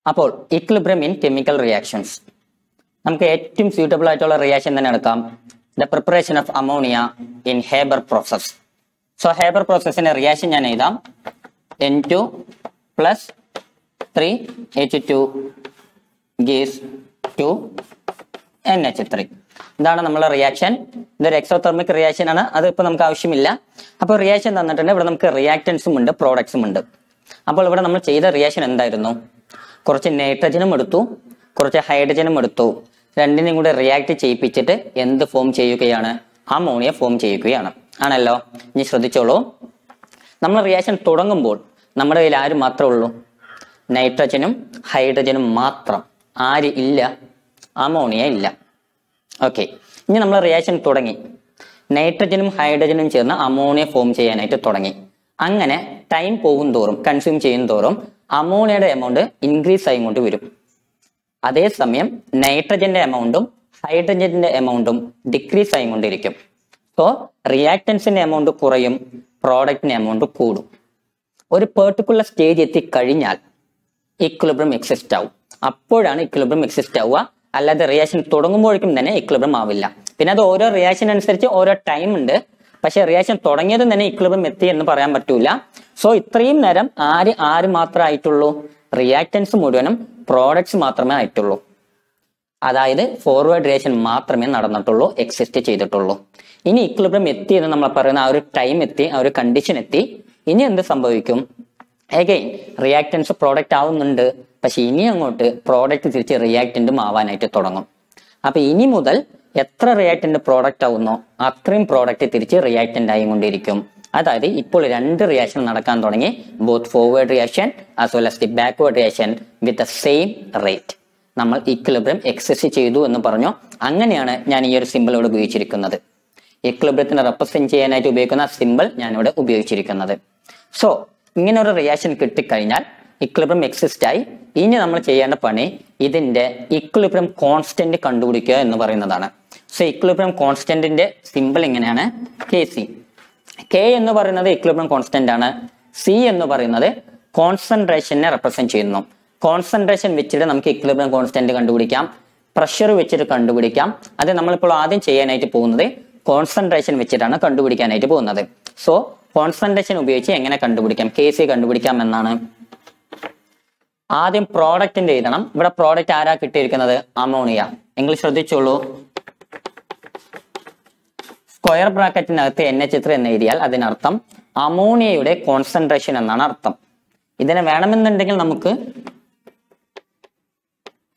അപ്പോൾ equilibrium in chemical reactions. നമുക്ക് ഏറ്റവും suitable ആയിട്ടുള്ള റിയാക്ഷൻ തന്നെ എടുക്കാം. The preparation of ammonia in Haber process. So Haber processന്റെ റിയാക്ഷൻ ഞാൻ എഴുതാം. N2 plus 3H2 gives 2 NH3. ഇതാണ് നമ്മുടെ റിയാക്ഷൻ. ഇതൊരു എക്സോതെർമിക് റിയാക്ഷൻ ആണ്. അത് ഇപ്പൊ നമുക്ക് ആവശ്യമില്ല. അപ്പോൾ റിയാക്ഷൻ തന്നിട്ടുണ്ട്. ഇവിടെ നമുക്ക് റിയാക്ടൻസും ഉണ്ട്, പ്രോഡക്ട്സും ഉണ്ട്. അപ്പോൾ ഇവിടെ നമ്മൾ ചെയ്ത റിയാക്ഷൻ എന്തായിരുന്നു? കുറച്ച് നൈട്രജനും എടുത്തു, കുറച്ച് ഹൈഡ്രജനും എടുത്തു. രണ്ടിനെയും കൂടെ റിയാക്ട് ചെയ്യിപ്പിച്ചിട്ട് എന്ത് ഫോം ചെയ്യുകയാണ്? അമോണിയ ഫോം ചെയ്യുകയാണ്. ആണല്ലോ. ഇനി ശ്രദ്ധിച്ചോളൂ. നമ്മൾ റിയാക്ഷൻ തുടങ്ങുമ്പോൾ നമ്മുടെ കയ്യിൽ ആര് മാത്രമേ ഉള്ളൂ? നൈട്രജനും ഹൈഡ്രജനും മാത്രം. ആര് ഇല്ല? അമോണിയ ഇല്ല. ഓക്കെ. ഇനി നമ്മൾ റിയാക്ഷൻ തുടങ്ങി. നൈട്രജനും ഹൈഡ്രജനും ചേർന്ന് അമോണിയ ഫോം ചെയ്യാനായിട്ട് തുടങ്ങി. അങ്ങനെ ടൈം പോകും തോറും, കൺസ്യൂം ചെയ്യും തോറും അമോണിയയുടെ എമൗണ്ട് ഇൻക്രീസ് ആയിക്കൊണ്ട് വരും. അതേസമയം നൈട്രജന്റെ എമൗണ്ടും ഹൈഡ്രജന്റെ എമൗണ്ടും ഡിക്രീസ് ആയിക്കൊണ്ടിരിക്കും. സോ റിയാക്ടൻസിന്റെ എമൗണ്ട് കുറയും, പ്രോഡക്റ്റിന്റെ എമൗണ്ട് കൂടും. ഒരു പെർട്ടിക്കുലർ സ്റ്റേജ് എത്തിക്കഴിഞ്ഞാൽ ഇക്വിലിബ്രിയം എക്സിസ്റ്റ് ആവും. അപ്പോഴാണ് ഇക്വിലിബ്രിയം എക്സിസ്റ്റ് ആവുക. അല്ലാതെ റിയാക്ഷൻ തുടങ്ങുമ്പോഴേക്കും തന്നെ ഇക്വിലിബ്രിയം ആവില്ല. പിന്നെ അത് ഓരോ റിയാക്ഷൻ അനുസരിച്ച് ഓരോ ടൈം ഉണ്ട്. പക്ഷെ റിയാക്ഷൻ തുടങ്ങിയതും തന്നെ ഇക്വിലിബ്രിയം എത്തി എന്ന് പറയാൻ പറ്റൂല. സോ ഇത്രയും നേരം ആര് മാത്രമേ ആയിട്ടുള്ളൂ? റിയാക്ടൻസ് മുഴുവനും പ്രോഡക്ട്സ് മാത്രമേ ആയിട്ടുള്ളൂ. അതായത് ഫോർവേഡ് റിയാക്ഷൻ മാത്രമേ നടന്നിട്ടുള്ളൂ, എക്സിസ്റ്റ് ചെയ്തിട്ടുള്ളൂ. ഇനി ഇക്വിലിബ്രിയം എത്തി എന്ന് നമ്മൾ പറയുന്ന ആ ഒരു ടൈം എത്തി, ആ ഒരു കണ്ടീഷൻ എത്തി. ഇനി എന്ത് സംഭവിക്കും? അഗൈൻ റിയാക്ടൻസ് പ്രോഡക്റ്റ് ആവുന്നുണ്ട്. പക്ഷെ ഇനി അങ്ങോട്ട് പ്രോഡക്റ്റ് തിരിച്ച് റിയാക്ടന്റും ആവാനായിട്ട് തുടങ്ങും. അപ്പൊ ഇനി മുതൽ എത്ര റിയാക്ടന്റ് പ്രോഡക്റ്റ് ആവുന്നോ അത്രയും പ്രോഡക്റ്റ് തിരിച്ച് റിയാക്ടന്റ് ആയിക്കൊണ്ടിരിക്കും. അതായത് ഇപ്പോൾ രണ്ട് റിയാക്ഷൻ നടക്കാൻ തുടങ്ങി. Both forward reaction as well as the backward reaction with the same rate. നമ്മൾ ഇക്വിലിബ്രിയം എക്സിസ്റ്റ് ചെയ്തു എന്ന് പറഞ്ഞു. അങ്ങനെയാണ് ഞാൻ ഈ ഒരു സിമ്പിൾ ഇവിടെ ഉപയോഗിച്ചിരിക്കുന്നത്. ഇക്വിലിബ്രിയത്തിനെ റെപ്രസെന്റ് ചെയ്യാനായിട്ട് ഉപയോഗിക്കുന്ന സിമ്പിൾ ഞാൻ ഇവിടെ ഉപയോഗിച്ചിരിക്കുന്നത്. സോ ഇങ്ങനെ ഒരു റിയാക്ഷൻ കിട്ടിക്കഴിഞ്ഞാൽ ഇക്വിലിബ്രിയം എക്സിസ്റ്റ് ആയി. ഇനി നമ്മൾ ചെയ്യേണ്ട പണി ഇതിന്റെ ഇക്വിലിബ്രിയം കോൺസ്റ്റന്റ് കണ്ടുപിടിക്കുക എന്ന് പറയുന്നതാണ്. സോ ഇക്വിലിബ്രിയം കോൺസ്റ്റന്റിന്റെ സിമ്പിൾ ഇങ്ങനെയാണ്: Kc. K എന്ന് പറയുന്നത് ഇക്വിലിബ്രിയം കോൺസ്റ്റന്റ് ആണ്. C എന്ന് പറയുന്നത് കോൺസെൻട്രേഷനെ റെപ്രസെന്റ് ചെയ്യുന്നു. കോൺസെൻട്രേഷൻ വെച്ചിട്ട് നമുക്ക് ഇക്വിലിബ്രിയം കോൺസ്റ്റന്റ് കണ്ടുപിടിക്കാം, പ്രഷർ വെച്ചിട്ട് കണ്ടുപിടിക്കാം. അത് നമ്മളിപ്പോൾ ആദ്യം ചെയ്യാനായിട്ട് പോകുന്നത് കോൺസെൻട്രേഷൻ വെച്ചിട്ടാണ് കണ്ടുപിടിക്കാനായിട്ട് പോകുന്നത്. സോ കോൺസെൻട്രേഷൻ ഉപയോഗിച്ച് എങ്ങനെ കണ്ടുപിടിക്കാം? Kc കണ്ടുപിടിക്കാം എന്നാണ്. ആദ്യം പ്രോഡക്റ്റിന്റെ എഴുതണം. ഇവിടെ പ്രോഡക്റ്റ് ആരാ കിട്ടിയിരിക്കുന്നത്? അമോണിയ. എങ്കിൽ ശ്രദ്ധിച്ചോളൂ. സ്ക്വയർ ബ്രാക്കറ്റിനകത്ത് NH3 എന്ന് എഴുതിയാൽ അതിനർത്ഥം അമോണിയയുടെ കോൺസെൻട്രേഷൻ എന്നാണ് അർത്ഥം. ഇതിനെ വേണമെന്നുണ്ടെങ്കിൽ നമുക്ക്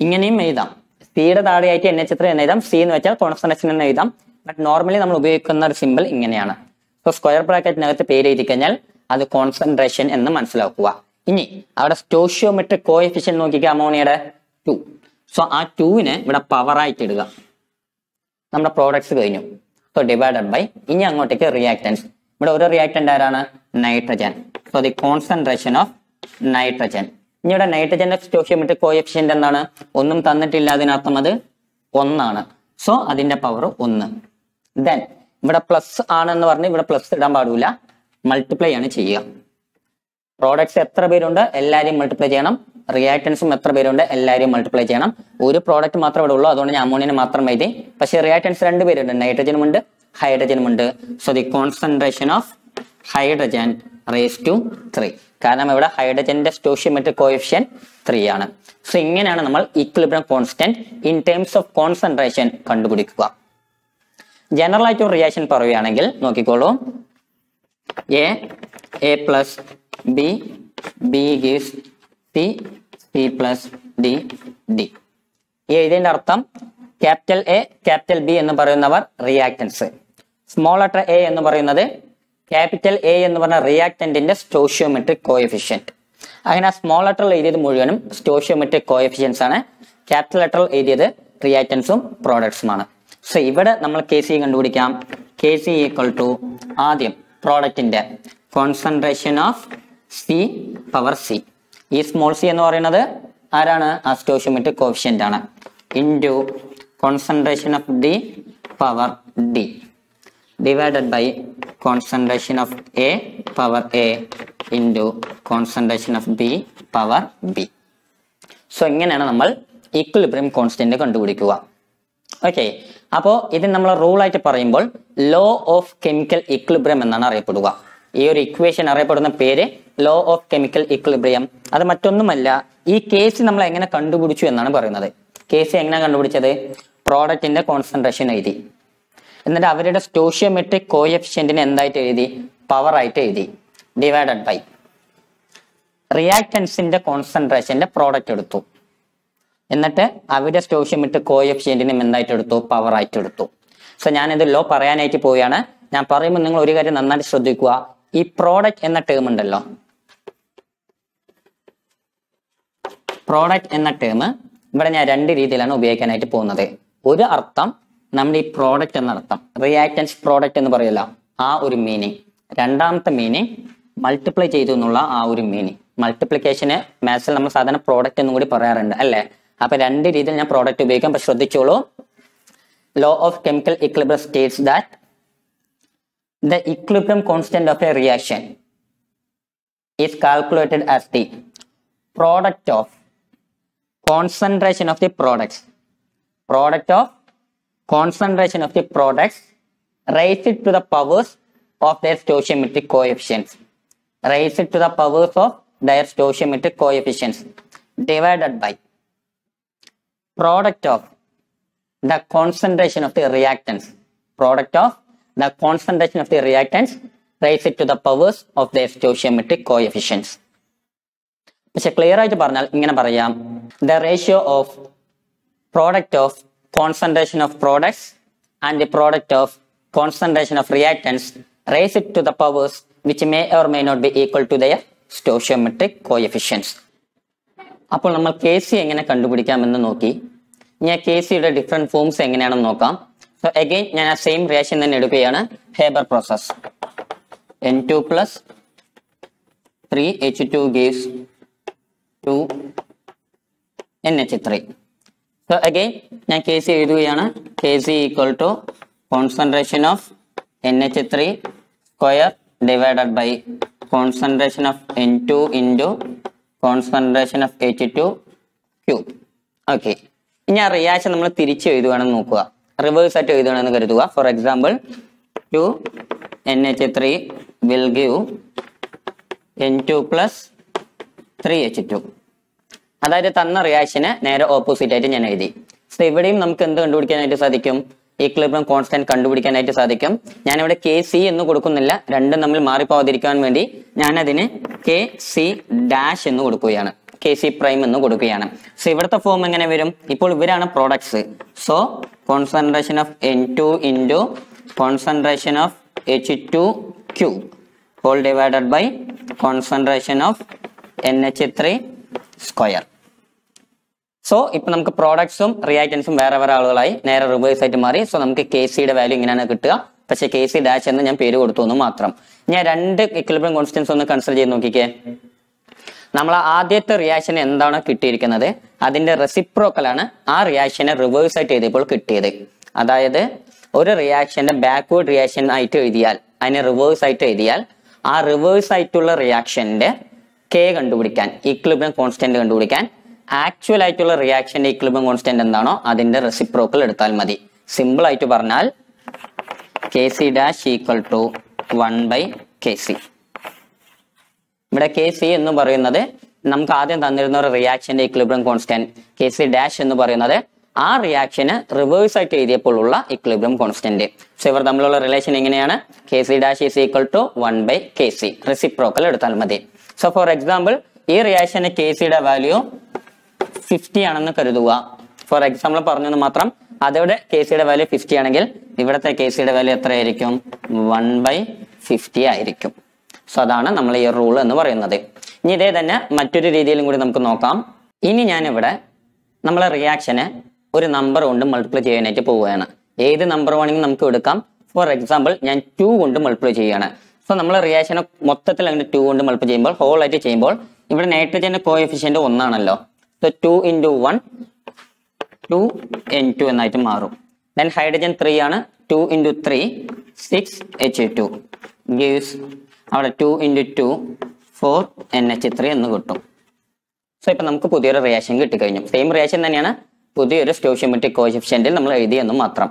ഇങ്ങനെയും എഴുതാം. സിയുടെ താഴെയായിട്ട് NH3 എന്ന് എഴുതാം. സി എന്ന് വെച്ചാൽ കോൺസെൻട്രേഷൻ എന്ന് എഴുതാം. ബട്ട് നോർമലി നമ്മൾ ഉപയോഗിക്കുന്ന ഒരു സിമ്പിൾ ഇങ്ങനെയാണ്. സോ സ്ക്വയർ ബ്രാക്കറ്റിനകത്ത് പേര് എഴുതി കഴിഞ്ഞാൽ അത് കോൺസെൻട്രേഷൻ എന്ന് മനസ്സിലാക്കുക. ഇനി അവിടെ സ്റ്റോഷിയോമെട്രിക് കോഎഫിഷ്യന്റ് നോക്കിക്കുക. അമോണിയയുടെ 2. സോ ആ 2നെ ഇവിടെ പവറായിട്ട് ഇടുക. നമ്മുടെ പ്രോഡക്ട്സ് കഴിഞ്ഞു. സോ ഡിവൈഡഡ് ബൈ ഇനി അങ്ങോട്ടേക്ക് റിയാക്ടൻസ്. ഇവിടെ ഒരു റിയാക്ടന്റ് ആരാണ്? Nitrogen. So the concentration of nitrogen. ഇനി ഇവിടെ നൈട്രജന്റെ സ്റ്റോഷിയോമെട്രിക് കോഎഫിഷ്യന്റ് എന്താണ്? ഒന്നും തന്നിട്ടില്ല. അതിനർത്ഥം അത് 1 ആണ്. സോ അതിന്റെ പവർ 1. ദെൻ ഇവിടെ പ്ലസ് ആണെന്ന് പറഞ്ഞ് ഇവിടെ പ്ലസ് ഇടാൻ പാടില്ല, മൾട്ടിപ്ലൈ ആണ് ചെയ്യുക. പ്രോഡക്ട്സ് എത്ര പേരുണ്ട്? എല്ലാവരെയും മൾട്ടിപ്ലൈ ചെയ്യണം. റിയാക്ടൻസും എത്ര പേരുണ്ട്? എല്ലാവരെയും മൾട്ടിപ്ലൈ ചെയ്യണം. ഒരു പ്രോഡക്റ്റ് മാത്രമേ ഇവിടെ ഉള്ളൂ, അതുകൊണ്ട് ഞാൻ അമോണിയനെ മാത്രം എഴുതി. പക്ഷേ റിയാക്ടൻസ് 2 പേരുണ്ട്, നൈട്രജനും ഉണ്ട് ഹൈഡ്രജനും ഉണ്ട്. So the concentration of hydrogen raise to 3. കാരണം ഇവിടെ ഹൈഡ്രജന്റെ സ്റ്റോഷിയോമെട്രിക് കോഎഫിഷ്യന്റ് 3 ആണ്. സോ ഇങ്ങനെയാണ് നമ്മൾ equilibrium constant in terms of concentration കണ്ടുപിടിക്കുക. ജനറൽ ആയിട്ട് ഒരു റിയാക്ഷൻ പറയുകയാണെങ്കിൽ നോക്കിക്കോളൂ. A plus B gives C plus D. ഈ ഇതിന്റെ അർത്ഥം ക്യാപിറ്റൽ A ക്യാപിറ്റൽ B എന്ന് പറയുന്നവർ റിയാക്ടൻസ്, സ്മോൾ ലെറ്റർ A എന്ന് പറയുന്നത് ക്യാപിറ്റൽ A എന്ന് പറഞ്ഞ റിയാക്ടന്റിന്റെ സ്റ്റോഷിയോമെട്രിക് കോഎഫിഷ്യന്റ്. അങ്ങനെ സ്മോൾ ലെറ്ററിൽ എഴുതിയത് മുഴുവനും സ്റ്റോഷിയോമെട്രിക് കോഎഫിഷ്യൻസ് ആണ്. ക്യാപിറ്റൽ ലെറ്ററിൽ എഴുതിയത് റിയാക്ടൻസും പ്രോഡക്ട്സുമാണ്. സോ ഇവിടെ നമ്മൾ Kc കണ്ടുപിടിക്കാം. Kc ഈക്വൽ ടു ആദ്യം പ്രോഡക്റ്റിന്റെ concentration of C power C. ഈ സ്മോൾ c എന്ന് പറയുന്നത് ആരാണ്? ആ സ്റ്റോഷിയോമെട്രിക് കോഎഫിഷ്യന്റ് ആണ്. Into concentration of D power D divided by concentration of A power A into concentration of B power B. So ഇങ്ങനെയാണ് നമ്മൾ ഈക്വിലിബ്രിയം കോൺസ്റ്റന്റ് കണ്ടുപിടിക്കുക. Okay, അപ്പോൾ ഇത് നമ്മൾ റൂളായിട്ട് പറയുമ്പോൾ ലോ ഓഫ് കെമിക്കൽ ഈക്വിലിബ്രിയം എന്നാണ് അറിയപ്പെടുക. ഈ ഒരു ഇക്വേഷൻ അറിയപ്പെടുന്ന പേര് ലോ ഓഫ് കെമിക്കൽ ഈക്വിലിബ്രിയം. അത് മറ്റൊന്നുമല്ല, ഈ കേസ് നമ്മൾ എങ്ങനെ കണ്ടുപിടിച്ചു എന്നാണ് പറയുന്നത്. കേസ് എങ്ങനെ കണ്ടുപിടിച്ചത്? പ്രോഡക്റ്റിന്റെ കോൺസെൻട്രേഷൻ എഴുതി, എന്നിട്ട് അവരുടെ സ്റ്റോഷിയോമെട്രിക് കോഎഫിഷ്യന്റിനെ എന്തായിട്ട് എഴുതി? പവർ ആയിട്ട് എഴുതി, ഡിവൈഡഡ് ബൈ റിയാക്ടൻസിന്റെ കോൺസെൻട്രേഷന്റെ പ്രോഡക്റ്റ് എടുത്തു, എന്നിട്ട് അവരുടെ സ്റ്റോഷിയോമെട്രിക് കോഎഫിഷ്യന്റിനും എന്തായിട്ട് എടുത്തു? പവർ ആയിട്ട് എടുത്തു. സോ ഞാനിത് ലോ പറയാനായിട്ട് പോവുകയാണ്. ഞാൻ പറയുമ്പോൾ നിങ്ങൾ ഒരു കാര്യം നന്നായിട്ട് ശ്രദ്ധിക്കുക. ഈ പ്രോഡക്റ്റ് എന്ന ടേം ഉണ്ടല്ലോ, പ്രോഡക്റ്റ് എന്ന ടേം ഇവിടെ ഞാൻ രണ്ട് രീതിയിലാണ് ഉപയോഗിക്കാനായിട്ട് പോകുന്നത്. ഒരു അർത്ഥം നമ്മുടെ ഈ പ്രോഡക്റ്റ് എന്ന അർത്ഥം, റിയാക്ടൻസ് പ്രോഡക്റ്റ് എന്ന് പറയല്ല, ആ ഒരു മീനിങ്. രണ്ടാമത്തെ മീനിങ് മൾട്ടിപ്ലൈ ചെയ്തു എന്നുള്ള ആ ഒരു മീനിങ്. മൾട്ടിപ്ലിക്കേഷന് മാത്സിൽ നമ്മൾ സാധാരണ പ്രോഡക്റ്റ് എന്നും കൂടി പറയാറുണ്ട് അല്ലേ? അപ്പൊ രണ്ട് രീതിയിൽ ഞാൻ പ്രോഡക്റ്റ് ഉപയോഗിക്കാം. പക്ഷെ ശ്രദ്ധിച്ചോളൂ, law of chemical equilibrium states that the equilibrium constant of a reaction is calculated as the product of concentration of the products raised to the powers of their stoichiometric coefficients divided by product of the concentration of the reactants raised to the powers of their stoichiometric coefficients. പക്ഷെ clear ആയിട്ട് പറഞ്ഞാൽ ഇങ്ങനെ പറയാം, the ratio of product of concentration of products and the product of concentration of reactants raised to the powers which may or may not be equal to their stoichiometric coefficients. അപ്പോൾ നമ്മൾ KC എങ്ങനെ കണ്ടുപിടിക്കാമെന്ന് നോക്കി. ഞാൻ KCയുടെ different forms എങ്ങനെയാണെന്ന് നോക്കാം. So again ഞാൻ ആ same reaction തന്നെ എടുക്കുകയാണ്. Haber process, N2 plus 3H2 gives 2NH3. So again ഞാൻ KC എഴുതുകയാണ്. KC equal to concentration of NH3 square divided by concentration of N2 into concentration of H2 cube. Okay, ഇനി ആ reaction നമ്മൾ തിരിച്ച് എഴുതുകയാണെന്ന് നോക്കുക, reverse ആയിട്ട് എഴുതുകയാണെന്ന് കരുതുക. For example 2NH3 will give N2 plus 3H2. അതായത് തന്ന റിയാക്ഷന് നേരെ ഓപ്പോസിറ്റ് ആയിട്ട് ഞാൻ എഴുതി. സോ ഇവിടെയും നമുക്ക് എന്ത് കണ്ടുപിടിക്കാനായിട്ട് സാധിക്കും? ഈക്വിലിബ്രിയം കോൺസ്റ്റന്റ് കണ്ടുപിടിക്കാനായിട്ട് സാധിക്കും. ഞാനിവിടെ KC എന്ന് കൊടുക്കുന്നില്ല, രണ്ടും തമ്മിൽ മാറിപ്പോവാതിരിക്കാൻ വേണ്ടി ഞാനതിന് KC ഡാഷ് എന്ന് കൊടുക്കുകയാണ്, KC പ്രൈം എന്ന് കൊടുക്കുകയാണ്. സോ ഇവിടുത്തെ ഫോം എങ്ങനെ വരും? ഇപ്പോൾ ഇവരാണ് products. So concentration of N2 into concentration of H2 cube whole divided by concentration of NH3 square. So ഇപ്പൊ നമുക്ക് പ്രോഡക്ട്സും റിയാക്ടൻസും വേറെ വേറെ ആളുകളായി നേരെ റിവേഴ്സ് ആയിട്ട് മാറി. സോ നമുക്ക് KCയുടെ വാല്യൂ ഇങ്ങനെയാണ് കിട്ടുക. പക്ഷെ KC ഡാഷ് എന്ന് ഞാൻ പേര് കൊടുത്തു എന്ന് മാത്രം. ഞാൻ രണ്ട് ഇക്വിലിബ്രിയം കോൺസ്റ്റന്റ്സ് ഒന്ന് കൺസിഡർ ചെയ്ത് നോക്കിക്കേ. നമ്മൾ ആദ്യത്തെ റിയാക്ഷൻ എന്താണോ കിട്ടിയിരിക്കുന്നത് അതിന്റെ റെസിപ്രോക്കലാണ് ആ റിയാക്ഷനെ റിവേഴ്സ് ആയിട്ട് എഴുതിയപ്പോൾ കിട്ടിയത്. അതായത് ഒരു റിയാക്ഷന്റെ ബാക്ക്വേർഡ് റിയാക്ഷൻ ആയിട്ട് എഴുതിയാൽ, അതിനെ റിവേഴ്സ് ആയിട്ട് എഴുതിയാൽ, ആ റിവേഴ്സ് ആയിട്ടുള്ള റിയാക്ഷന്റെ K കണ്ടുപിടിക്കാൻ, ഈക്വിലിബ്രിയം കോൺസ്റ്റന്റ് കണ്ടുപിടിക്കാൻ, ആക്ച്വൽ ആയിട്ടുള്ള റിയാക്ഷന്റെ ഈക്വിലിബ്രിയം കോൺസ്റ്റന്റ് എന്താണോ അതിന്റെ റെസിപ്രോക്കൽ എടുത്താൽ മതി. സിമ്പിൾ ആയിട്ട് പറഞ്ഞാൽ KC dash equal to 1/KC. ഇവിടെ KC എന്ന് പറയുന്നത് നമുക്ക് ആദ്യം തന്നിരുന്ന ഒരു റിയാക്ഷന്റെ ഈക്വിലിബ്രിയം കോൺസ്റ്റന്റ്, KC ഡാഷ് എന്ന് പറയുന്നത് ആ റിയാക്ഷന് റിവേഴ്സ് ആയിട്ട് എഴുതിയപ്പോൾ ഉള്ള ഈക്വിലിബ്രിയം കോൺസ്റ്റന്റ്. സോ ഇവർ തമ്മിലുള്ള റിലേഷൻ എങ്ങനെയാണ്? KC dash is equal to 1/KC, reciprocal എടുത്താൽ മതി. സോ ഫോർ എക്സാമ്പിൾ ഈ റിയാക്ഷന് KCയുടെ വാല്യൂ 50 ആണെന്ന് കരുതുക. ഫോർ എക്സാമ്പിൾ പറഞ്ഞെന്ന് മാത്രം. അതോടെ KCയുടെ വാല്യൂ 50 ആണെങ്കിൽ ഇവിടുത്തെ KCയുടെ വാല്യൂ എത്രയായിരിക്കും? 1/50 ആയിരിക്കും. സോ അതാണ് നമ്മൾ ഈ റൂൾ എന്ന് പറയുന്നത്. ഇനി ഇതേ തന്നെ മറ്റൊരു രീതിയിലും കൂടി നമുക്ക് നോക്കാം. ഇനി ഞാനിവിടെ നമ്മളെ റിയാക്ഷനെ ഒരു നമ്പർ കൊണ്ട് മൾട്ടിപ്ലൈ ചെയ്യാനായിട്ട് പോവുകയാണ്. ഏത് നമ്പർ വേണമെങ്കിൽ നമുക്ക് എടുക്കാം. ഫോർ എക്സാമ്പിൾ ഞാൻ 2 കൊണ്ട് മൾട്ടിപ്ലൈ ചെയ്യുകയാണ്. സോ നമ്മൾ റിയാക്ഷനെ മൊത്തത്തിൽ അങ്ങനെ 2 കൊണ്ട് മൾട്ടിപ്ലൈ ചെയ്യുമ്പോൾ, ഹോൾ ആയിട്ട് ചെയ്യുമ്പോൾ, ഇവിടെ നൈട്രജന്റെ കോഎഫിഷ്യന്റ് 1 ആണല്ലോ. സോ 2 into 1 2N2 എന്നായിട്ട് മാറും. ദെൻ ഹൈഡ്രജൻ 3 ആണ്. 2 into 3 6H2 gives അവിടെ 2 into 2 4NH3 എന്ന് കിട്ടും. സോ ഇപ്പൊ നമുക്ക് പുതിയൊരു റിയാക്ഷൻ കിട്ടിക്കഴിഞ്ഞു. സെയിം റിയാക്ഷൻ തന്നെയാണ്, പുതിയൊരു സ്റ്റോയിയോമെട്രിക് കോഎഫിഷ്യന്റിൽ നമ്മൾ എഴുതിയെന്നും മാത്രം.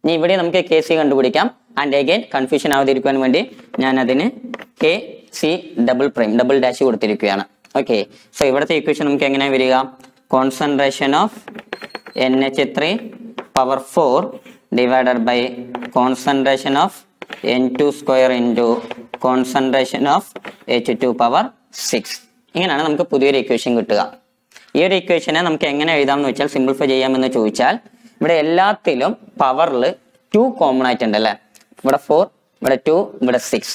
ഇനി ഇവിടെ നമുക്ക് കെ സി കണ്ടുപിടിക്കാം. ആൻഡ് അഗൈൻ കൺഫ്യൂഷൻ ആവാതിരിക്കാൻ വേണ്ടി ഞാൻ അതിന് K C double prime double dash കൊടുത്തിരിക്കുകയാണ്. ഓക്കെ, സോ ഇവിടുത്തെ ഇക്വേഷൻ നമുക്ക് എങ്ങനെ വരിക? Concentration of NH3 power 4 divided by concentration of N2 square into concentration of H2 power 6. ഇങ്ങനെയാണ് നമുക്ക് പുതിയൊരു ഇക്വേഷൻ കിട്ടുക. ഈ ഒരു ഇക്വേഷനെ നമുക്ക് എങ്ങനെ എഴുതാമെന്ന് വെച്ചാൽ, സിംപ്ലിഫൈ ചെയ്യാമെന്ന് ചോദിച്ചാൽ, ഇവിടെ എല്ലാത്തിലും പവറിൽ 2 കോമൺ ആയിട്ടുണ്ട് അല്ലേ? ഇവിടെ 4, ഇവിടെ 2, ഇവിടെ 6.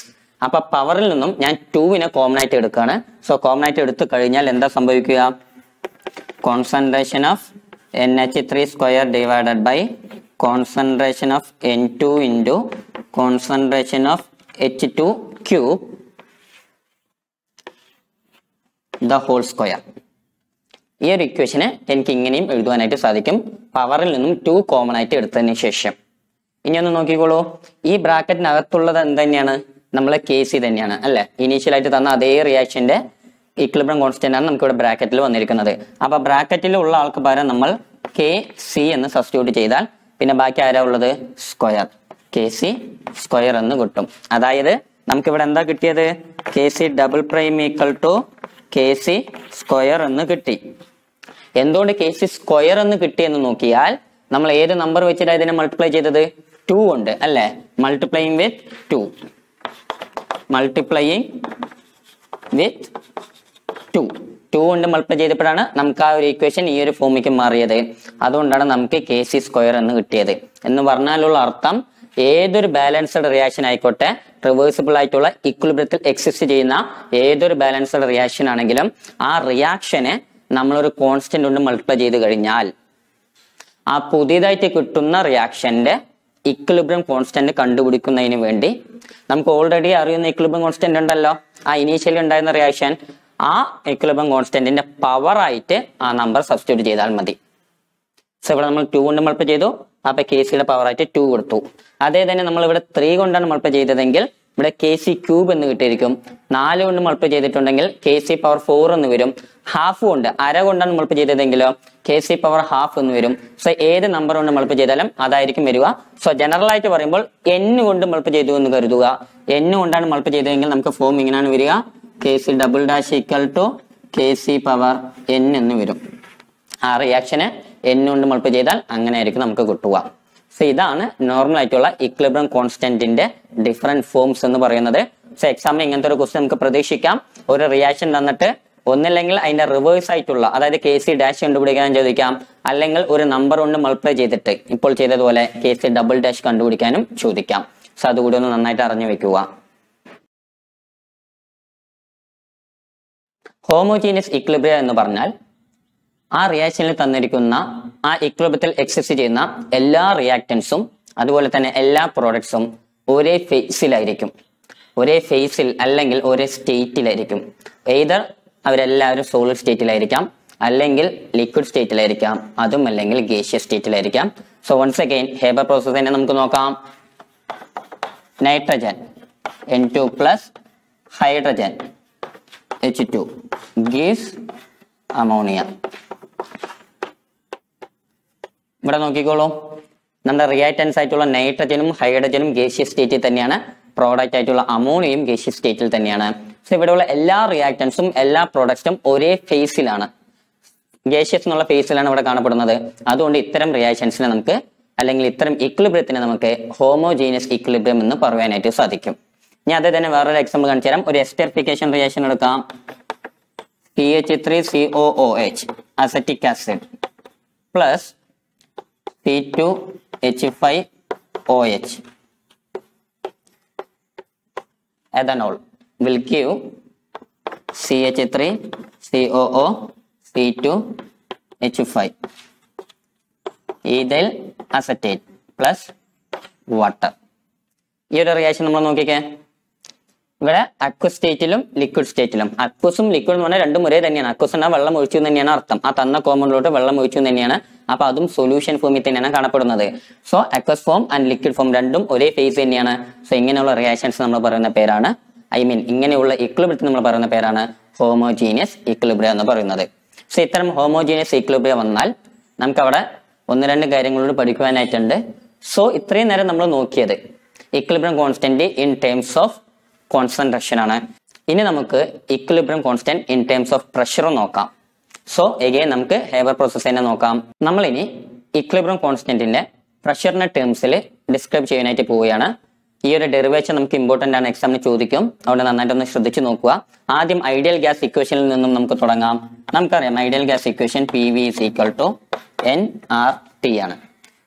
അപ്പൊ പവറിൽ നിന്നും ഞാൻ 2നെ കോമൺ ആയിട്ട് എടുക്കുകയാണ്. സോ കോമൺ ആയിട്ട് എടുത്തു കഴിഞ്ഞാൽ എന്താ സംഭവിക്കുക? Concentration of NH3 square divided by concentration of N2 into concentration of H2 cube the whole square. ഈ ഒരു ഇക്വേഷന് എനിക്ക് ഇങ്ങനെയും എഴുതുവാനായിട്ട് സാധിക്കും, പവറിൽ നിന്നും 2 കോമൺ ആയിട്ട് എടുത്തതിന് ശേഷം. ഇനി ഒന്ന് നോക്കിക്കോളൂ, ഈ ബ്രാക്കറ്റിനകത്തുള്ളത് എന്ത് തന്നെയാണ്? നമ്മളെ കെ സി തന്നെയാണ് അല്ലെ? ഇനീഷ്യലായിട്ട് തന്ന അതേ റിയാക്ഷന്റെ ഇക്വിലിബ്രിയം കോൺസ്റ്റന്റ് ആണ് നമുക്ക് ഇവിടെ ബ്രാക്കറ്റിൽ വന്നിരിക്കുന്നത്. അപ്പൊ ബ്രാക്കറ്റിൽ ഉള്ള ആൾക്ക് പകരം നമ്മൾ കെ സി എന്ന് സബ്സ്റ്റിറ്റ്യൂട്ട് ചെയ്താൽ പിന്നെ ബാക്കി ആരാ ഉള്ളത്? സ്ക്വയർ, കെ സി സ്ക്വയർ എന്ന് കിട്ടും. അതായത് നമുക്കിവിടെ എന്താ കിട്ടിയത്? K C double prime equal to K C square എന്ന് കിട്ടി. എന്തുകൊണ്ട് കെ സി സ്ക്വയർ എന്ന് കിട്ടിയെന്ന് നോക്കിയാൽ, നമ്മൾ ഏത് നമ്പർ വെച്ചിട്ടാണ് ഇതിനെ മൾട്ടിപ്ലൈ ചെയ്തത്? 2 ഉണ്ട് അല്ലെ? മൾട്ടിപ്ലൈയിങ് വിത്ത് 2, മൾട്ടിപ്ലൈയിങ് വിത്ത് 2 കൊണ്ട് മൾട്ടിപ്ലൈ ചെയ്തപ്പോഴാണ് നമുക്ക് ആ ഒരു ഇക്വേഷൻ ഈ ഒരു ഫോമിലേക്ക് മാറിയത്. അതുകൊണ്ടാണ് നമുക്ക് കെ സി സ്ക്വയർ എന്ന് കിട്ടിയത്. എന്ന് പറഞ്ഞാലുള്ള അർത്ഥം, ഏതൊരു ബാലൻസ്ഡ് റിയാക്ഷൻ ആയിക്കോട്ടെ, റിവേഴ്സിബിൾ ആയിട്ടുള്ള ഇക്വിലിബ്രിയത്തിൽ എക്സിസ്റ്റ് ചെയ്യുന്ന ഏതൊരു ബാലൻസ്ഡ് റിയാക്ഷൻ ആണെങ്കിലും ആ റിയാക്ഷനെ നമ്മളൊരു കോൺസ്റ്റന്റ് കൊണ്ട് മൾട്ടിപ്ലൈ ചെയ്ത് കഴിഞ്ഞാൽ ആ പുതിയതായിട്ട് കിട്ടുന്ന റിയാക്ഷന്റെ ഇക്വിലിബ്രിയം കോൺസ്റ്റന്റ് കണ്ടുപിടിക്കുന്നതിന് വേണ്ടി നമുക്ക് ഓൾറെഡി അറിയുന്ന ഇക്വിലിബ്രിയം കോൺസ്റ്റന്റ് ഉണ്ടല്ലോ, ആ ഇനീഷ്യലി ഉണ്ടായിരുന്ന റിയാക്ഷൻ, ആ ഇക്വിലിബ്രിയം കോൺസ്റ്റന്റിന്റെ പവർ ആയിട്ട് ആ നമ്പർ സബ്സ്റ്റിറ്റ്യൂട്ട് ചെയ്താൽ മതി. സോ ഇവിടെ നമ്മൾ 2 കൊണ്ട് മൾട്ടിപ്ലൈ ചെയ്തു, അപ്പൊ കെ സിയുടെ പവർ ആയിട്ട് 2 കൊടുത്തു. അതേ തന്നെ നമ്മൾ ഇവിടെ 3 കൊണ്ടാണ് മൾട്ടിപ്ലൈ ചെയ്തതെങ്കിൽ ഇവിടെ കെ സി ക്യൂബ് എന്ന് കിട്ടിയിരിക്കും. 4 കൊണ്ട് മൾട്ടിപ്ലൈ ചെയ്തിട്ടുണ്ടെങ്കിൽ കെ സി പവർ 4 എന്ന് വരും. ഹാഫ് കൊണ്ട്, അര കൊണ്ടാണ് മൾട്ടിപ്ലൈ ചെയ്തതെങ്കിലോ കെ സി പവർ ഹാഫ് എന്ന് വരും. സോ ഏത് നമ്പർ കൊണ്ട് മൾട്ടിപ്ലൈ ചെയ്താലും അതായിരിക്കും വരിക. സോ ജനറൽ ആയിട്ട് പറയുമ്പോൾ n കൊണ്ട് മൾട്ടിപ്ലൈ ചെയ്തു എന്ന് കരുതുക. n കൊണ്ടാണ് മൾട്ടിപ്ലൈ ചെയ്തതെങ്കിൽ നമുക്ക് ഫോം ഇങ്ങനെയാണ് വരിക, K C double dash equal to K C power n എന്ന് വരും. ആ റിയാക്ഷനെ n കൊണ്ട് മൾട്ടിപ്ലൈ ചെയ്താൽ അങ്ങനെ ആയിരിക്കും നമുക്ക് കിട്ടുക. സോ ഇതാണ് നോർമൽ ആയിട്ടുള്ള ഇക്വിലിബ്രിയം കോൺസ്റ്റന്റിന്റെ ഡിഫറെന്റ് ഫോംസ് എന്ന് പറയുന്നത്. സോ എക്സാമിന് ഇങ്ങനത്തെ ഒരു ക്വസ്റ്റ്യൻ നമുക്ക് പ്രതീക്ഷിക്കാം. ഒരു റിയാക്ഷൻ തന്നിട്ട് ഒന്നില്ലെങ്കിൽ അതിന്റെ റിവേഴ്സ് ആയിട്ടുള്ള, അതായത് കെ സി ഡാഷ് കണ്ടുപിടിക്കാനും ചോദിക്കാം, അല്ലെങ്കിൽ ഒരു നമ്പർ കൊണ്ട് മൾട്ടിപ്ലൈ ചെയ്തിട്ട് ഇപ്പോൾ ചെയ്തതുപോലെ കെ സി ഡബിൾ ഡാഷ് കണ്ടുപിടിക്കാനും ചോദിക്കാം. സോ അതുകൂടി ഒന്ന് നന്നായിട്ട് അറിഞ്ഞു വെക്കുക. ഹോമോജീനിയസ് ഇക്വിലിബ്രിയം എന്ന് പറഞ്ഞാൽ ആ റിയാക്ഷനിൽ തന്നിരിക്കുന്ന ആ ഇക്വിലിബ്രിയത്തിൽ എക്സിസ്റ്റ് ചെയ്യുന്ന എല്ലാ റിയാക്ടൻസും അതുപോലെ തന്നെ എല്ലാ പ്രോഡക്ട്സും ഒരേ ഫേസിലായിരിക്കും. ഒരേ ഫേസിൽ അല്ലെങ്കിൽ ഒരേ സ്റ്റേറ്റിലായിരിക്കും. എയ്തർ അവരെല്ലാവരും സോളിഡ് സ്റ്റേറ്റിലായിരിക്കാം, അല്ലെങ്കിൽ ലിക്വിഡ് സ്റ്റേറ്റിലായിരിക്കാം, അതും അല്ലെങ്കിൽ ഗേഷ്യസ് സ്റ്റേറ്റിലായിരിക്കാം. So once again Haber process തന്നെ നമുക്ക് നോക്കാം. Nitrogen N2 plus hydrogen H2 gives ammonia. ഇവിടെ നോക്കിക്കോളൂ, നമ്മുടെ റിയാക്ടൻസ് ആയിട്ടുള്ള നൈട്രജനും ഹൈഡ്രജനും ഗേഷ്യസ് സ്റ്റേറ്റിൽ തന്നെയാണ്, പ്രോഡക്റ്റ് ആയിട്ടുള്ള അമോണിയയും ഗേഷ്യസ് സ്റ്റേറ്റിൽ തന്നെയാണ്. സോ ഇവിടെയുള്ള എല്ലാ റിയാക്ടൻസും എല്ലാ പ്രോഡക്ട്സും ഒരേ ഫേസിലാണ്, ഗേഷ്യസ് എന്നുള്ള ഫേസിലാണ് ഇവിടെ കാണപ്പെടുന്നത്. അതുകൊണ്ട് ഇത്തരം റിയാക്ഷൻസിനെ നമുക്ക്, അല്ലെങ്കിൽ ഇത്തരം ഇക്വിലിബ്രിയത്തിനെ നമുക്ക് ഹോമോജീനിയസ് ഇക്വിലിബ്രിയം എന്ന് പറയാനായിട്ട് സാധിക്കും. ഇനി അതേ തന്നെ വേറൊരു എക്സാമ്പിൾ കാണിച്ചു തരാം. ഒരു എസ്റ്ററിഫിക്കേഷൻ റിയാക്ഷൻ എടുക്കാം. CH3COOH acetic acid plus C2H5OH ethanol will give CH3COO C2H5 ethyl acetate plus water. ഈ ഒരു റിയാക്ഷൻ നമ്മൾ നോക്കിക്കേ, ഇവിടെ അക്വസ് സ്റ്റേറ്റിലും ലിക്വിഡ് സ്റ്റേറ്റിലും, അക്വസും ലിക്വിഡ് എന്ന് പറഞ്ഞാൽ രണ്ടും ഒരേ തന്നെയാണ്. അക്വസ് എന്നാൽ വെള്ളം ഒഴിച്ചു തന്നെയാണ് അർത്ഥം, ആ തന്ന കോമ്പൗണ്ടിലോട്ട് വെള്ളം ഒഴിച്ചു തന്നെയാണ്. അപ്പൊ അതും സൊല്യൂഷൻ ഫോമിൽ തന്നെയാണ് കാണപ്പെടുന്നത്. So aqueous form and liquid form രണ്ടും ഒരേ ഫേസ് തന്നെയാണ്. സോ ഇങ്ങനെയുള്ള റിയാക്ഷൻസ് നമ്മൾ പറയുന്ന പേരാണ്, ഇങ്ങനെയുള്ള ഇക്വിലിബ്രിയത്തിന് നമ്മൾ പറയുന്ന പേരാണ് ഹോമോജീനിയസ് ഇക്വിലിബ്രിയം എന്ന് പറയുന്നത്. സോ ഇത്തരം ഹോമോജീനിയസ് ഈക്വിലിബ്രിയം വന്നാൽ നമുക്ക് അവിടെ ഒന്ന് രണ്ട് കാര്യങ്ങളോട് പഠിക്കുവാനായിട്ടുണ്ട്. സോ ഇത്രയും നേരം നമ്മൾ നോക്കിയത് equilibrium constant in terms of concentration ആണ്. ഇനി നമുക്ക് equilibrium constant in terms of pressure നോക്കാം. സോ എഗെയിൻ നമുക്ക് ഹേബർ പ്രോസസ് തന്നെ നോക്കാം. നമ്മളിനി ഈക്വിലിബ്രിയം കോൺസ്റ്റന്റിന്റെ പ്രഷറിന്റെ ടേംസിൽ ഡിസ്ക്രൈബ് ചെയ്യാനായിട്ട് പോവുകയാണ്. ഈ ഒരു ഡെറിവേഷൻ നമുക്ക് ഇമ്പോർട്ടന്റ് ആണ്, എക്സാമിന് ചോദിക്കും. അവിടെ നന്നായിട്ടൊന്ന് ശ്രദ്ധിച്ചു നോക്കുക. ആദ്യം ഐഡിയൽ ഗ്യാസ് ഇക്വേഷനിൽ നിന്നും നമുക്ക് തുടങ്ങാം. നമുക്കറിയാം ideal gas equation PV is equal to nRT ആണ്.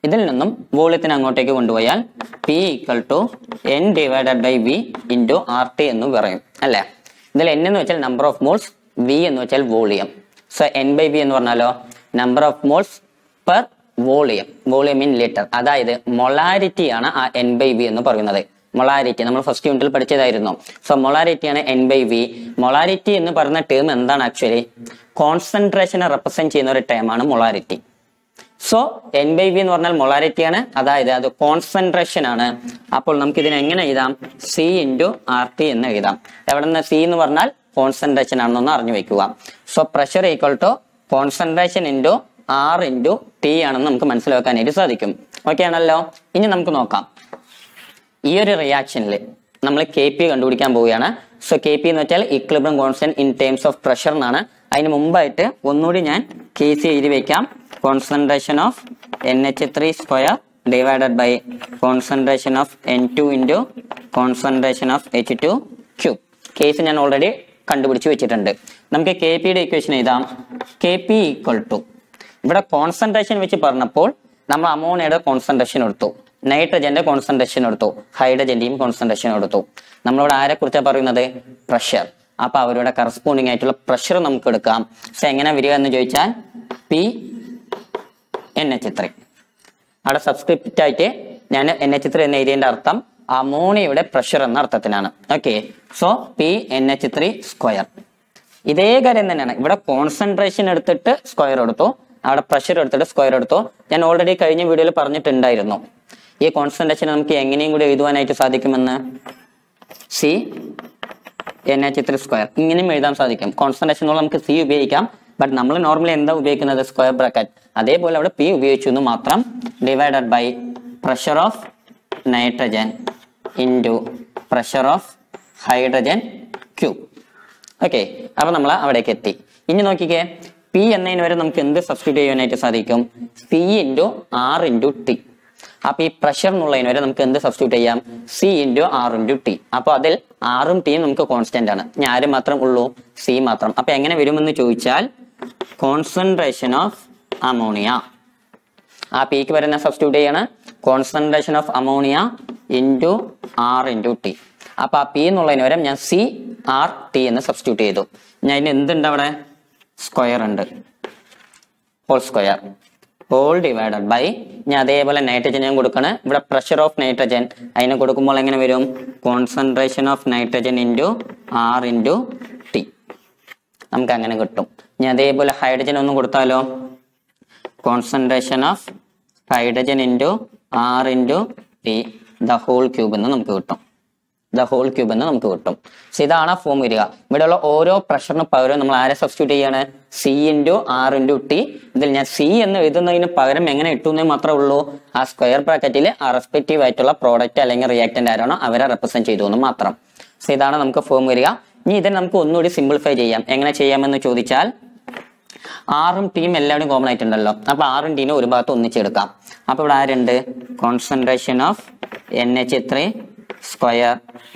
ഇതിൽ നിന്നും വോളിയത്തിന് അങ്ങോട്ടേക്ക് കൊണ്ടുപോയാൽ P equal to N divided by V into RT എന്ന് പറയും അല്ലെ. ഇതിൽ N എന്ന് വെച്ചാൽ നമ്പർ ഓഫ് മോൾസ്, V എന്ന് വെച്ചാൽ volume. So N by V എന്ന് പറഞ്ഞാലോ number of moles per volume in litre. അതായത് മൊളാരിറ്റി ആണ് ആ N by V എന്ന് പറയുന്നത്. മൊളാരിറ്റി നമ്മൾ ഫസ്റ്റ് യൂണിറ്റിൽ പഠിച്ചതായിരുന്നു. സോ മൊളാരിറ്റി ആണ് N by V. മൊളാരിറ്റി എന്ന് പറയുന്ന ടേം എന്താണ്? ആക്ച്വലി കോൺസെൻട്രേഷനെ റെപ്രസെന്റ് ചെയ്യുന്ന ഒരു ടേം ആണ് molarity. So N by V എന്ന് പറഞ്ഞാൽ മൊളാരിറ്റി ആണ്, അതായത് അത് കോൺസെൻട്രേഷൻ ആണ്. അപ്പോൾ നമുക്ക് ഇതിനെ എങ്ങനെ എഴുതാം? C into RT എന്ന് എഴുതാം. എവിടെ നിന്ന് C എന്ന് പറഞ്ഞാൽ കോൺസെൻട്രേഷൻ ആണെന്നൊന്ന് അറിഞ്ഞു വെക്കുക. So pressure equal to concentration into R into T ആണെന്ന് നമുക്ക് മനസ്സിലാക്കാനായിട്ട് സാധിക്കും. ഓക്കെ ആണല്ലോ. ഇനി നമുക്ക് നോക്കാം. ഈ ഒരു റിയാക്ഷനിൽ നമ്മൾ Kp കണ്ടുപിടിക്കാൻ പോവുകയാണ്. സോ Kp എന്ന് വെച്ചാൽ equilibrium constant in terms of pressure എന്നാണ്. അതിന് മുമ്പായിട്ട് ഒന്നുകൂടി ഞാൻ Kc എഴുതി വെക്കാം. Concentration of NH3 square divided by concentration of N2 into concentration of H2 cube. കേസ് ഞാൻ ഓൾറെഡി കണ്ടുപിടിച്ച് വെച്ചിട്ടുണ്ട്. നമുക്ക് Kpയുടെ ഇക്വേഷൻ എഴുതാം. Kp ഈക്വൽ ടു, ഇവിടെ കോൺസെൻട്രേഷൻ വെച്ച് പറഞ്ഞപ്പോൾ നമ്മൾ അമോണിയയുടെ കോൺസെൻട്രേഷൻ എടുത്തു, നൈട്രജന്റെ കോൺസെൻട്രേഷൻ എടുത്തു, ഹൈഡ്രജന്റെയും കോൺസെൻട്രേഷൻ എടുത്തു. നമ്മളിവിടെ ആരെ കുറിച്ചാണ് പറയുന്നത്? പ്രഷർ. അപ്പൊ അവരുടെ കറസ്പോണ്ടിങ് ആയിട്ടുള്ള പ്രഷർ നമുക്ക് എടുക്കാം. സോ എങ്ങനെ വരിക എന്ന് ചോദിച്ചാൽ PNH3. അവിടെ സബ്സ്ക്രിപ്റ്റ് ആയിട്ട് ഞാൻ NH3 എന്ന് എഴുതിയതിന്റെ അർത്ഥം അമോണിയയുടെ പ്രഷർ എന്ന അർത്ഥത്തിനാണ്. ഓക്കെ. So PNH3 square. ഇതേ കാര്യം തന്നെയാണ്. ഇവിടെ കോൺസെൻട്രേഷൻ എടുത്തിട്ട് സ്ക്വയർ എടുത്തു, അവിടെ പ്രഷർ എടുത്തിട്ട് സ്ക്വയർ എടുത്തു. ഞാൻ ഓൾറെഡി കഴിഞ്ഞ വീഡിയോയിൽ പറഞ്ഞിട്ടുണ്ടായിരുന്നു ഈ കോൺസെൻട്രേഷൻ നമുക്ക് എങ്ങനെയും കൂടി എഴുതുവാനായിട്ട് സാധിക്കുമെന്ന്. CNH3 സ്ക്വയർ ഇങ്ങനെയും എഴുതാൻ സാധിക്കും. കോൺസെൻട്രേഷൻ നമുക്ക് C ഉപയോഗിക്കാം, ബട്ട് നമ്മൾ നോർമലി എന്താ ഉപയോഗിക്കുന്നത്? Square bracket. അതേപോലെ അവിടെ P ഉപയോഗിച്ചു എന്ന് മാത്രം. Divided by pressure of nitrogen into pressure of hydrogen cube. Okay. അപ്പൊ നമ്മൾ അവിടേക്ക് എത്തി. ഇനി നോക്കിക്കേ, P എന്നതിന് വരെ നമുക്ക് എന്ത് സബ്സ്റ്റിറ്റ്യൂട്ട് ചെയ്യാനായിട്ട് സാധിക്കും? C into R into T. അപ്പൊ ഈ പ്രഷർ എന്നുള്ളതിന് വരെ നമുക്ക് എന്ത് സബ്സ്റ്റിറ്റ്യൂട്ട് ചെയ്യാം? C into R into T. അപ്പൊ അതിൽ ആറും ടിയും നമുക്ക് കോൺസ്റ്റന്റ് ആണ്. ഇനി ആര് മാത്രം ഉള്ളൂ? C മാത്രം. അപ്പൊ എങ്ങനെ വരുമെന്ന് ചോദിച്ചാൽ കോൺസെൻട്രേഷൻ ഓഫ് അമോണിയ, ആ Pക്ക് വരുന്ന സബ്സ്റ്റിറ്റ്യൂട്ട് ചെയ്യാണ് concentration of ammonia into R into T. അപ്പൊ ആ P എന്നുള്ളതിന് വരെ ഞാൻ CRT എന്ന് സബ്സ്റ്റിറ്റ്യൂട്ട് ചെയ്തു. ഞാൻ ഇതിന് എന്തുണ്ട്? അവിടെ സ്ക്വയർ ഉണ്ട്, whole square, whole divided by. ഞാൻ അതേപോലെ നൈട്രജൻ ഞാൻ കൊടുക്കണേ. ഇവിടെ പ്രഷർ ഓഫ് നൈട്രജൻ അതിനെ കൊടുക്കുമ്പോൾ എങ്ങനെ വരും? Concentration of nitrogen into R into T. നമുക്ക് അങ്ങനെ കിട്ടും. ഞാൻ അതേപോലെ ഹൈഡ്രജൻ ഒന്ന് കൊടുത്താലോ? Concentration of hydrogen into R into T the whole cube എന്ന് നമുക്ക് കിട്ടും. സോ ഇതാണ് ഫോം വരിക. ഇവിടെയുള്ള ഓരോ പ്രഷറിന് പകരം നമ്മൾ ആരെ സബ്സ്റ്റിറ്റ്യൂട്ട് ചെയ്യാണ്? C into R into T. ഇതിൽ ഞാൻ C എന്ന് എഴുതുന്നതിന് പകരം എങ്ങനെ ഇട്ടുന്നേ മാത്രമേ ഉള്ളൂ? ആ സ്ക്വയർ ബ്രാക്കറ്റിൽ ആ റെസ്പെക്റ്റീവ് ആയിട്ടുള്ള പ്രോഡക്റ്റ് അല്ലെങ്കിൽ റിയാക്ടന്റ് ആരാണോ അവരെ റെപ്രസെന്റ് ചെയ്തു എന്ന് മാത്രം. സോ ഇതാണ് നമുക്ക് ഫോം വരിക. ഇനി ഇതിനെ നമുക്ക് ഒന്നുകൂടി സിംപ്ലിഫൈ ചെയ്യാം. എങ്ങനെ ചെയ്യാമെന്ന് ചോദിച്ചാൽ ആറും ടീം എല്ലാവരും കോമൺ ആയിട്ടുണ്ടല്ലോ. അപ്പൊ ആറും ടീനും ഒരു ഭാഗത്ത് ഒന്നിച്ചെടുക്കാം. അപ്പൊ ഇവിടെ ആരുണ്ട്? Concentration of NH3 square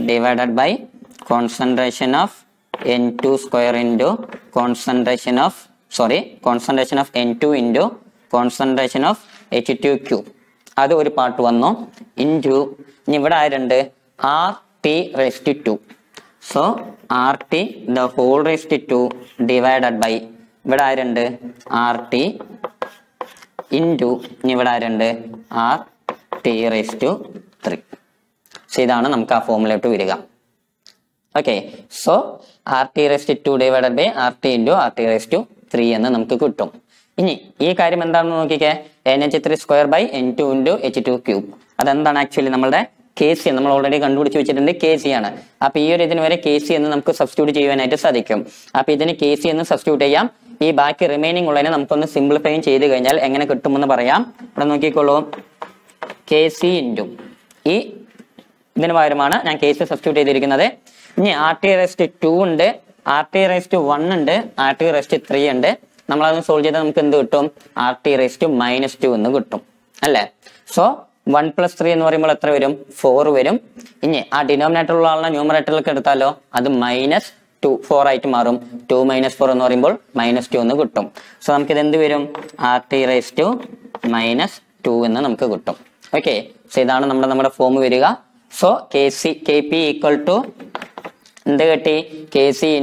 divided by concentration of N2 square into concentration of N2 into concentration of H2 cube. അത് ഒരു പാർട്ട് വന്നു. ഇൻറ്റു ഇനി ഇവിടെ ആരുണ്ട്? RT⁻². So RT the whole raised to divided by ഇവിടെ ആരുണ്ട്? RT ഇൻറ്റു ഇനി ഇവിടെ ആരുണ്ട്? RT⁻3. സോ ഇതാണ് നമുക്ക് ആ ഫോമുലോട്ട് വരിക. Okay. So RT⁻² divided by RT into RT⁻3 എന്ന് നമുക്ക് കിട്ടും. ഇനി ഈ കാര്യം എന്താണെന്ന് നോക്കിക്കേ. NH3 square by N2 into H2 cube. അതെന്താണ് ആക്ച്വലി? നമ്മളുടെ Kc നമ്മൾ ഓൾറെഡി കണ്ടുപിടിച്ച് വെച്ചിട്ടുണ്ട്. Kc ആണ്. അപ്പൊ ഈ ഒരു ഇതിന് വരെ Kc എന്ന് നമുക്ക് സബ്സ്റ്റിറ്റ്യൂട്ട് ചെയ്യാനായിട്ട് സാധിക്കും. അപ്പൊ ഇതിന് Kc എന്ന് സബ്സ്റ്റിറ്റ്യൂട്ട് ചെയ്യാം. ഈ ബാക്കി റിമൈനിങ് ഉള്ളതിനെ നമുക്കൊന്ന് സിംപ്ലിഫൈ ചെയ്ത് കഴിഞ്ഞാൽ എങ്ങനെ കിട്ടുമെന്ന് പറയാം. ഇവിടെ നോക്കിക്കോളൂ, കെ സി ഇൻറ്റു ഈ ഇതിന് പകരമാണ് ഞാൻ കേസ് സബ്സ്റ്റിറ്റ്യൂട്ട് ചെയ്തിരിക്കുന്നത്. ഇനി RT⁻2 ഉണ്ട്, RT⁻1 ഉണ്ട്, RT⁻3 ഉണ്ട്. നമ്മളത് സോൾവ് ചെയ്താൽ നമുക്ക് എന്ത് കിട്ടും? RT⁻2 എന്ന് കിട്ടും അല്ലേ. സോ 1 + 3 എന്ന് പറയുമ്പോൾ എത്ര വരും? 4 വരും. ഇനി ആ ഡിനോമിനേറ്ററിലുള്ള ആളിനെ ന്യൂമറേറ്ററിലേക്ക് എടുത്താലോ അത് -2 4 ആയിട്ട് മാറും. 2 - 4 എന്ന് പറയുമ്പോൾ -2 എന്ന് കിട്ടും. സോ നമുക്കിത് എന്ത് വരും? RT⁻2 എന്ന് നമുക്ക് കിട്ടും. ഓക്കെ, സോ ഇതാണ് നമ്മുടെ ഫോം വരിക. സോ KP = എന്ത് കിട്ടി? KC ×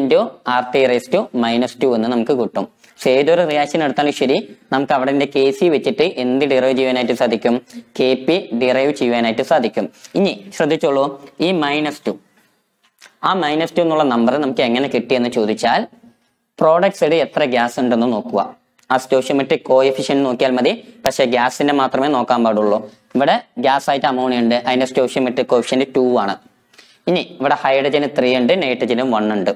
RT⁻2 എന്ന് നമുക്ക് കിട്ടും. സോ ഏതൊരു റിയാക്ഷൻ എടുത്താലും ശരി നമുക്ക് അവിടെ KC വെച്ചിട്ട് എന്ത് ഡിറൈവ് ചെയ്യാനായിട്ട് സാധിക്കും? KP ഡിറൈവ് ചെയ്യാനായിട്ട് സാധിക്കും. ഇനി ശ്രദ്ധിച്ചോളൂ, ഈ -2 ആ -2 എന്നുള്ള നമ്പർ നമുക്ക് എങ്ങനെ കിട്ടിയെന്ന് ചോദിച്ചാൽ പ്രോഡക്റ്റ് സൈഡ് എത്ര ഗ്യാസ് ഉണ്ടെന്ന് നോക്കുക. ആ സ്റ്റോഷിയോമെട്രിക് കോഎഫിഷ്യന്റ് നോക്കിയാൽ മതി. പക്ഷെ ഗ്യാസിന്റെ മാത്രമേ നോക്കാൻ പാടുള്ളൂ. ഇവിടെ ഗ്യാസ് ആയിട്ട് അമോണിയ ഉണ്ട്, അതിന്റെ സ്റ്റോഷിയോമെട്രിക് കോഎഫിഷ്യന്റ് 2 ആണ്. ഇനി ഇവിടെ ഹൈഡ്രജന് 3 ഉണ്ട്, നൈട്രജനും 1 ഉണ്ട്.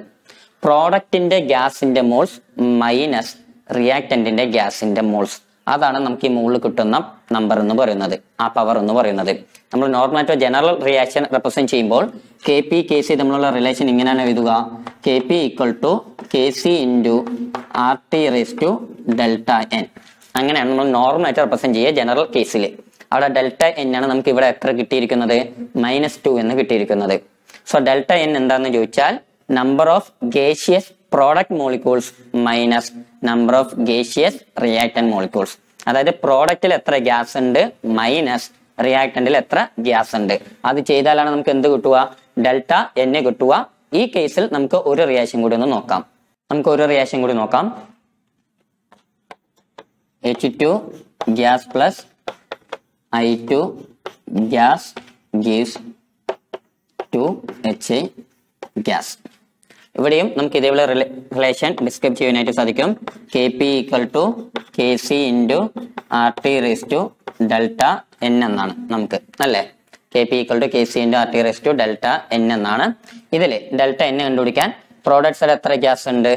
പ്രോഡക്റ്റിന്റെ ഗ്യാസിന്റെ മോൾസ് മൈനസ് റിയാക്ടന്റിന്റെ ഗ്യാസിന്റെ മോൾസ്, അതാണ് നമുക്ക് ഈ മുകളിൽ കിട്ടുന്ന നമ്പർ എന്ന് പറയുന്നത്, ആ പവർ എന്ന് പറയുന്നത്. നമ്മൾ നോർമലായിട്ട് ജനറൽ റിയാക്ഷൻ റെപ്രസെന്റ് ചെയ്യുമ്പോൾ KP KC തമ്മിലുള്ള റിലേഷൻ ഇങ്ങനെയാണ് എഴുതുക. KP = KC × RT⁻Δn. അങ്ങനെയാണ് നമ്മൾ നോർമലായിട്ട് റെപ്രസെന്റ് ചെയ്യുക ജനറൽ കേസിൽ. അവിടെ Δn ആണ് നമുക്ക് ഇവിടെ എത്ര കിട്ടിയിരിക്കുന്നത്? -2 എന്ന് കിട്ടിയിരിക്കുന്നത്. സോ Δn എന്താണെന്ന് ചോദിച്ചാൽ number of gaseous product molecules minus number of gaseous reactant molecules. അതായത് പ്രോഡക്റ്റിൽ എത്ര ഗ്യാസ് ഉണ്ട് മൈനസ് റിയാക്ടന്റിൽ എത്ര ഗ്യാസ് ഉണ്ട്. അത് ചെയ്താലാണ് നമുക്ക് എന്ത് കിട്ടുക? Δn കിട്ടുക. ഈ കേസിൽ നമുക്ക് ഒരു റിയാക്ഷൻ കൂടി ഒന്ന് നോക്കാം. H2 gas plus I2 gas gives 2HA gas. ഇവിടെയും നമുക്ക് ഇതേപോലെ റിലേഷൻ ഡിസ്ക്രൈബ് ചെയ്യാനായിട്ട് സാധിക്കും. KP = KC × RT⁻Δn എന്നാണ് നമുക്ക് അല്ലേ. KP = KC × RT⁻Δn എന്നാണ്. ഇതിൽ Δn കണ്ടുപിടിക്കാൻ പ്രോഡക്റ്റ് സൈഡ് എത്ര ഗ്യാസ് ഉണ്ട്?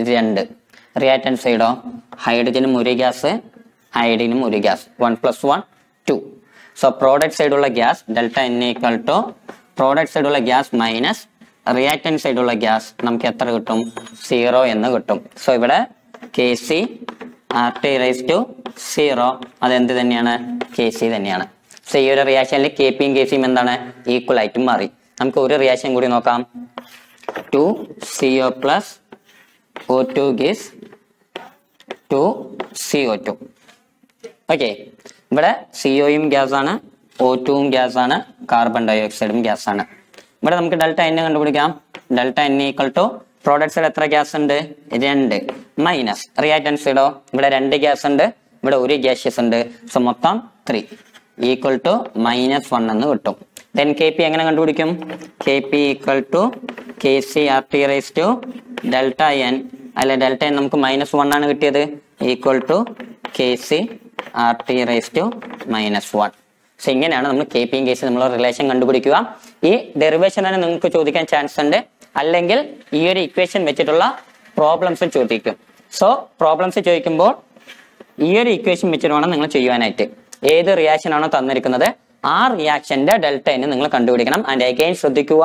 2. റിയാക്ടന്റ് സൈഡോ ഹൈഡ്രജനും 1 ഗ്യാസ്, അയഡിനും 1 ഗ്യാസ്. 1 + 1 2. സോ പ്രോഡക്റ്റ് സൈഡുള്ള ഗ്യാസ് Δn = പ്രോഡക്റ്റ് സൈഡുള്ള ഗ്യാസ് മൈനസ് റിയാക്ടന്റ് സൈഡുള്ള ഗ്യാസ് നമുക്ക് എത്ര കിട്ടും? 0 എന്ന് കിട്ടും. സോ ഇവിടെ KC RT⁻0 അതെന്ത് തന്നെയാണ്? KC തന്നെയാണ്. സോ ഈ ഒരു റിയാക്ഷനിൽ KPയും KCയും എന്താണ്? ഈക്വൽ ആയിട്ട് മാറി. നമുക്ക് ഒരു റിയാക്ഷൻ കൂടി നോക്കാം. 2CO + O2 gives 2CO2. Okay, ഇവിടെ COയും ഗ്യാസ് ആണ്, O2ഉം ഗ്യാസ് ആണ്, കാർബൺ ഡയോക്സൈഡും ഗ്യാസ് ആണ്. ഇവിടെ നമുക്ക് Δn കണ്ടുപിടിക്കാം. Δn = പ്രോഡക്റ്റ് സൈഡ് എത്ര ഗ്യാസ് ഉണ്ട്? 2 മൈനസ് റിയാക്ടന്റ് സൈഡോ ഇവിടെ 2 ഗ്യാസ് ഉണ്ട്, ഇവിടെ 1 ഗ്യാഷ്യസ് ഉണ്ട്. സോ മൊത്തം 3 = -1 എന്ന് കിട്ടും. ദെൻ KP എങ്ങനെ കണ്ടുപിടിക്കും? KP = KC RT⁻Δn അല്ലെ. Δn നമുക്ക് -1 ആണ് കിട്ടിയത്, = KC RT⁻1. സോ ഇങ്ങനെയാണ് നമ്മൾ KPയും KC നമ്മളെ റിലേഷൻ കണ്ടുപിടിക്കുക. ഈ ഡെറിവേഷൻ തന്നെ നിങ്ങൾക്ക് ചോദിക്കാൻ ചാൻസ് ഉണ്ട്, അല്ലെങ്കിൽ ഈ ഒരു ഇക്വേഷൻ വെച്ചിട്ടുള്ള പ്രോബ്ലംസ് ചോദിക്കും. സോ പ്രോബ്ലംസ് ചോദിക്കുമ്പോൾ ഈ ഒരു ഇക്വേഷൻ വെച്ചിട്ട് വേണം നിങ്ങൾ ചെയ്യുവാനായിട്ട്. ഏത് റിയാക്ഷൻ ആണോ തന്നിരിക്കുന്നത് ആ റിയാക്ഷന്റെ Δn നിങ്ങൾ കണ്ടുപിടിക്കണം. ആൻഡ് അഗൈൻ ശ്രദ്ധിക്കുക,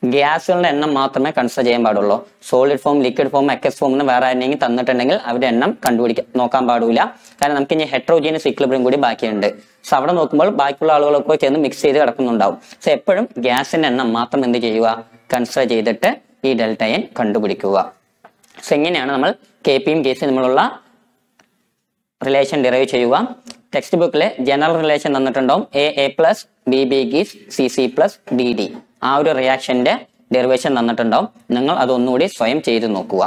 ഗ്യാസുകളുടെ എണ്ണം മാത്രമേ കൺസിഡർ ചെയ്യാൻ പാടുള്ളൂ. Solid form, liquid form, aqueous form എന്ന് വേറെ ആരെങ്കിലും തന്നിട്ടുണ്ടെങ്കിൽ അവരുടെ എണ്ണം നോക്കാൻ പാടില്ല. കാരണം നമുക്ക് ഇനി ഹെട്രോജീനസ് ഇക്വിലിബ്രിയം കൂടി ബാക്കിയുണ്ട്. സോ അവിടെ നോക്കുമ്പോൾ ബാക്കിയുള്ള ആളുകളൊക്കെ ചേർന്ന് മിക്സ് ചെയ്ത് കിടക്കുന്നുണ്ടാവും. സോ എപ്പോഴും ഗ്യാസിന്റെ എണ്ണം മാത്രം എന്ത് ചെയ്യുക? കൺസിഡർ ചെയ്തിട്ട് ഈ Δn കണ്ടുപിടിക്കുക. സോ എങ്ങനെയാണ് നമ്മൾ KPയും KC തമ്മിലുള്ള റിലേഷൻ ഡിറൈവ് ചെയ്യുക? ടെക്സ്റ്റ് ബുക്കിൽ general relation തന്നിട്ടുണ്ടാവും. AA + BB gives CC + DD. ആ ഒരു റിയാക്ഷന്റെ ഡെറിവേഷൻ തന്നിട്ടുണ്ടാവും. നിങ്ങൾ അതൊന്നുകൂടി സ്വയം ചെയ്ത് നോക്കുക.